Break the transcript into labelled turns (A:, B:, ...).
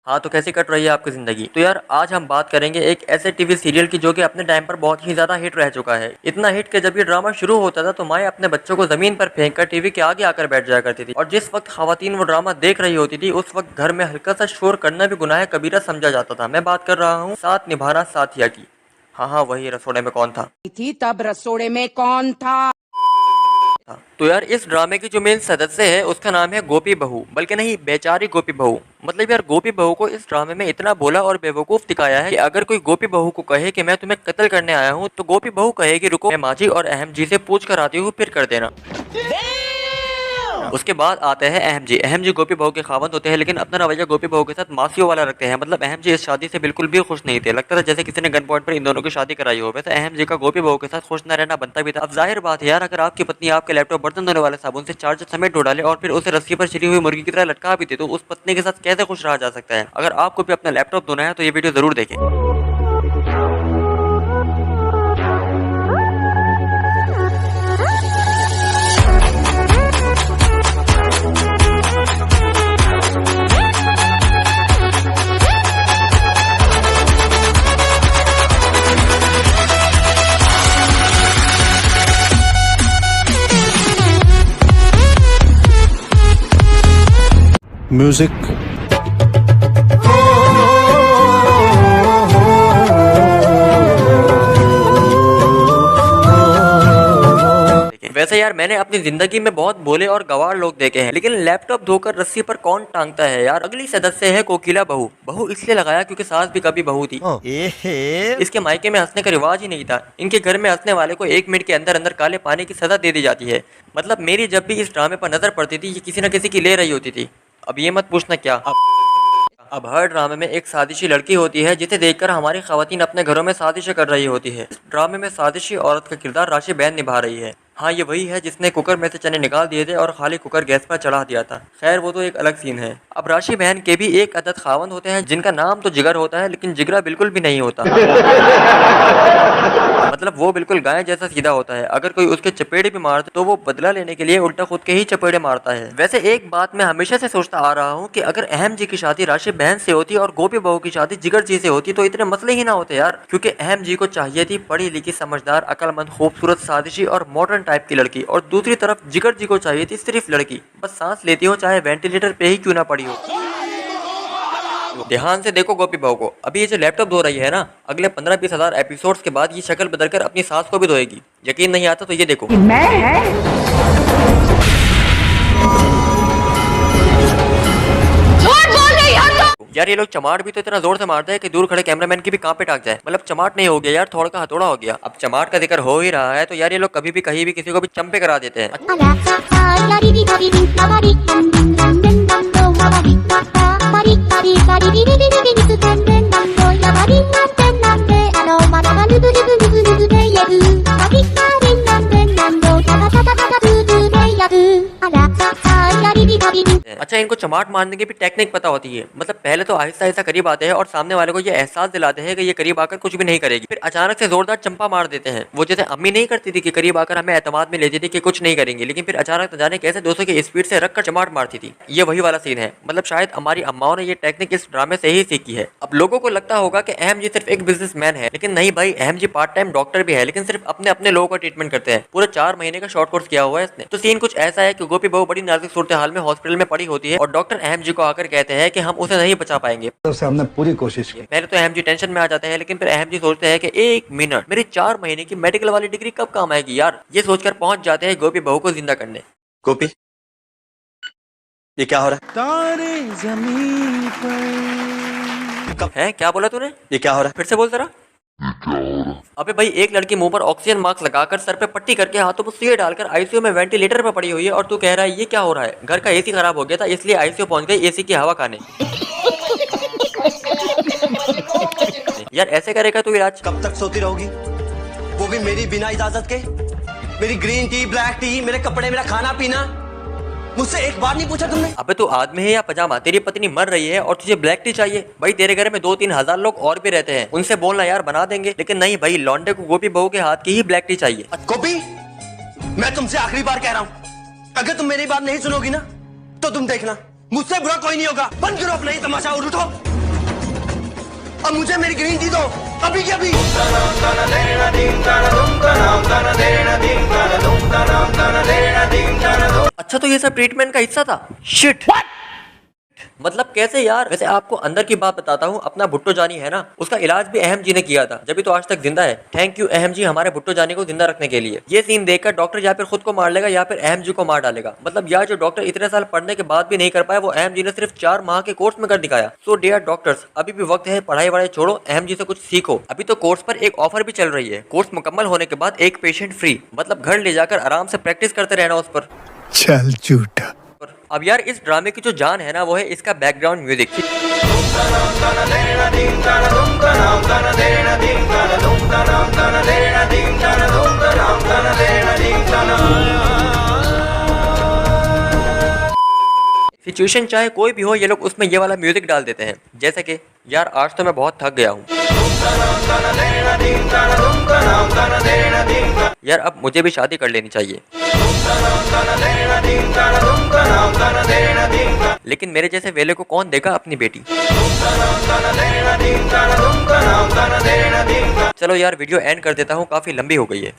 A: हाँ, तो कैसी कट रही है आपकी ज़िंदगी? तो यार आज हम बात करेंगे एक ऐसे टीवी सीरियल की जो कि अपने टाइम पर बहुत ही ज़्यादा हिट रह चुका है। इतना हिट कि जब ये ड्रामा शुरू होता था तो माएँ अपने बच्चों को ज़मीन पर फेंक कर टीवी के आगे आकर बैठ जाया करती थी और जिस वक्त ख़वातीन वो ड्रामा देख रही होती थी उस वक्त घर में हल्का सा शोर करना भी गुनाह कबीरा समझा जाता था। मैं बात कर रहा हूँ साथ निभाना साथिया की। हाँ हाँ, वही रसोड़े में कौन था।
B: थी तब रसोड़े में कौन था।
A: तो यार इस ड्रामे की जो मेन सदस्य है उसका नाम है गोपी बहू, बल्कि नहीं बेचारी गोपी बहू। मतलब यार गोपी बहू को इस ड्रामे में इतना बोला और बेवकूफ दिखाया है कि अगर कोई गोपी बहू को कहे कि मैं तुम्हें कत्ल करने आया हूँ तो गोपी बहू कहेगी रुको मैं माजी और अहम जी से पूछ कर आती हूँ फिर कर देना। उसके बाद आते हैं अहम जी। अहम जी गोपी बहू के खावंद होते हैं लेकिन अपना रवैया गोपी बहू के साथ मासियों वाला रखते हैं। मतलब अहम जी इस शादी से बिल्कुल भी खुश नहीं थे, लगता था जैसे किसी ने गन पॉइंट पर इन दोनों की शादी कराई हो। वैसे अहम जी का गोपी बहू के साथ खुश न रहना बनता भी था। अब जाहिर बात है यार, अगर आपकी पत्नी आपके लैपटॉप बर्तन धोने वाले साबुन से चार्जर समेत ढो डाले और फिर उसे रस्सी पर छिड़ी हुई मुर्गी की तरह लटका भी दे तो उस पत्नी के साथ कैसे खुश रहा जा सकता है। अगर आपको भी अपना लैपटॉप धोना है तो ये वीडियो जरूर देखें।
C: म्यूजिक।
A: वैसे यार मैंने अपनी जिंदगी में बहुत भोले और गवार लोग देखे हैं लेकिन लैपटॉप धोकर रस्सी पर कौन टांगता है यार। अगली सदस्य है कोकिला बहू। बहू इसलिए लगाया क्योंकि सास भी कभी बहू थी। इसके मायके में हंसने का रिवाज ही नहीं था। इनके घर में हंसने वाले को 1 मिनट के अंदर अंदर काले पानी की सजा दे दी जाती है। मतलब मेरी जब भी इस ड्रामे पर नजर पड़ती थी ये किसी न किसी की ले रही होती थी। अब ये मत पूछना क्या। अब हर ड्रामे में एक साजिशी लड़की होती है जिसे देखकर हमारी खवातीन अपने घरों में साजिशें कर रही होती है। इस ड्रामे में साजिशी औरत का किरदार राशि बहन निभा रही है। हाँ, ये वही है जिसने कुकर में से चने निकाल दिए थे और खाली कुकर गैस पर चढ़ा दिया था। खैर वो तो एक अलग सीन है। अब राशि बहन के भी एक अदद खावंद होते हैं जिनका नाम तो जिगर होता है लेकिन जिगरा बिल्कुल भी नहीं होता। मतलब वो बिल्कुल गाय जैसा सीधा होता है। अगर कोई उसके चपेड़े भी मारते तो वो बदला लेने के लिए उल्टा खुद के ही चपेड़े मारता है। वैसे एक बात मैं हमेशा से सोचता आ रहा हूँ कि अगर अहम जी की शादी राशि बहन से होती और गोपी बहू की शादी जिगर जी से होती तो इतने मसले ही ना होते यार। क्योंकि अहम जी को चाहिए थी पढ़ी लिखी समझदार अक्लमंद खूबसूरत साजिशी और मॉडर्न टाइप की लड़की और दूसरी तरफ जिगर जी को चाहिए थी सिर्फ लड़की, बस सांस लेती हो चाहे वेंटिलेटर पे ही क्यों ना पड़ी हो। ध्यान से देखो गोपी बहू को। अभी ये जो लैपटॉप धो रही है ना, अगले 15-20 हजार एपिसोड्स के बाद ये शक्ल बदलकर अपनी सास को भी धोएगी। यकीन नहीं आता तो ये देखो। यार ये लोग चमाट भी तो इतना जोर से मारते हैं कि दूर खड़े कैमरामैन की भी कांपे टाक जाए। मतलब चमाट नहीं हो गया यार, थोड़ा का हथौड़ा हो गया। अब चमाट का जिक्र हो ही रहा है तो यार ये लोग कभी भी कहीं भी किसी को भी चंपे करा देते हैं। अच्छा, इनको चमाट मारने की भी टेक्निक पता होती है। मतलब पहले तो आहिस्ता आहिस्ता करीब आते हैं और सामने वाले को ये एहसास दिलाते हैं कि ये करीब आकर कुछ भी नहीं करेगी, फिर अचानक से जोरदार चंपा मार देते हैं। वो जैसे अम्मी नहीं करती थी कि करीब आकर हमें एतमाद में लेती थी कि कुछ नहीं करेंगे, लेकिन फिर अचानक न जाने कैसे 200 की स्पीड से रख कर चमाट मारती थी। ये वही वाला सीन है। मतलब शायद हमारी अम्माओं ने ये टेक्निक इस ड्रामे से ही सीखी है। अब लोगों को लगता होगा कि अहम जी सिर्फ एक बिजनेसमैन है, लेकिन नहीं भाई, अहम जी पार्ट टाइम डॉक्टर भी है लेकिन सिर्फ अपने अपने लोगों का ट्रीटमेंट करते हैं। पूरे 4 महीने का शॉर्ट कोर्स किया हुआ है इसने। तो सीन कुछ ऐसा है कि गोपी बहू बड़ी नाजुक सूरत हाल में हॉस्पिटल में पड़ी होती है और डॉक्टर अहम जी को आकर कहते हैं कि हम उसे नहीं बचा पाएंगे।
C: तो हमने पूरी कोशिश की।
A: पहले तो अहम जी टेंशन में आ जाते हैं लेकिन फिर अहम जी सोचते हैं कि 1 मिनट, मेरी 4 महीने की मेडिकल वाली डिग्री कब काम आएगी यार। ये सोचकर पहुंच जाते हैं गोपी बहू को जिंदा करने।
D: गोपी, ये क्या हो रहा है?
C: तारे ज़मीन पर।
A: है क्या बोला तूने?
D: ये क्या हो रहा है?
A: फिर से बोल जरा। अबे भाई, एक लड़की मुंह पर ऑक्सीजन मास्क लगाकर सर पे पट्टी करके हाथों में सुई डालकर आईसीयू में वेंटिलेटर पे पड़ी हुई है और तू कह रहा है ये क्या हो रहा है? घर का एसी खराब हो गया था इसलिए आईसीयू पहुंच गई एसी की हवा खाने। यार ऐसे करेगा तू इलाज?
D: कब तक सोती रहोगी, वो भी मेरी बिना इजाजत के? मेरी ग्रीन टी, ब्लैक टी, मेरे कपड़े, मेरा खाना पीना, मुझसे एक बार नहीं पूछा तुमने?
A: अबे तू आदमी है या पजामा? तेरी पत्नी मर रही है और तुझे ब्लैक टी चाहिए? भाई तेरे घर में 2-3 हजार लोग और भी रहते हैं, उनसे बोलना यार बना देंगे। लेकिन नहीं भाई, लौंडे को गोपी बहू के हाथ की ही ब्लैक टी चाहिए।
D: गोपी, मैं तुमसे आखिरी बार कह रहा हूँ, अगर तुम मेरी बात नहीं सुनोगी ना तो तुम देखना मुझसे बुरा कोई नहीं होगा। बंद करो अपना ही तमाशा और उठो। अब मुझे मेरी ग्रीन टी दो, अभी के अभी।
A: अच्छा तो ये सब ट्रीटमेंट का हिस्सा था। शिट। मतलब कैसे यार। वैसे आपको अंदर की बात बताता हूँ, अपना भुट्टो जानी है ना, उसका इलाज भी अहम जी ने किया था, जब भी तो आज तक जिंदा है। थैंक यू अहम जी, हमारे भुट्टो जानी को जिंदा रखने के लिए। ये सीन देखकर डॉक्टर या फिर खुद को मार लेगा या फिर अहम जी को मार डालेगा। मतलब यार जो डॉक्टर इतने साल पढ़ने के बाद भी नहीं कर पाया, वो अहम जी ने सिर्फ 4 माह के कोर्स में कर दिखाया। सो डियर डॉक्टर्स, अभी भी वक्त है, पढ़ाई वढ़ाई छोड़ो, अहम जी से कुछ सीखो। अभी तो कोर्स पर एक ऑफर भी चल रही है, कोर्स मुकम्मल होने के बाद एक पेशेंट फ्री। मतलब घर ले जाकर आराम से प्रैक्टिस करते रहना उस पर।
C: चल झूठा।
A: अब यार इस ड्रामे की जो जान है ना, वो है इसका बैकग्राउंड म्यूजिक। सिचुएशन चाहे कोई भी हो, ये लोग उसमें ये वाला म्यूजिक डाल देते हैं। जैसे कि यार आज तो मैं बहुत थक गया हूँ यार, अब मुझे भी शादी कर लेनी चाहिए। लेकिन मेरे जैसे वेले को कौन देगा अपनी बेटी। चलो यार वीडियो एंड कर देता हूँ, काफी लंबी हो गई है।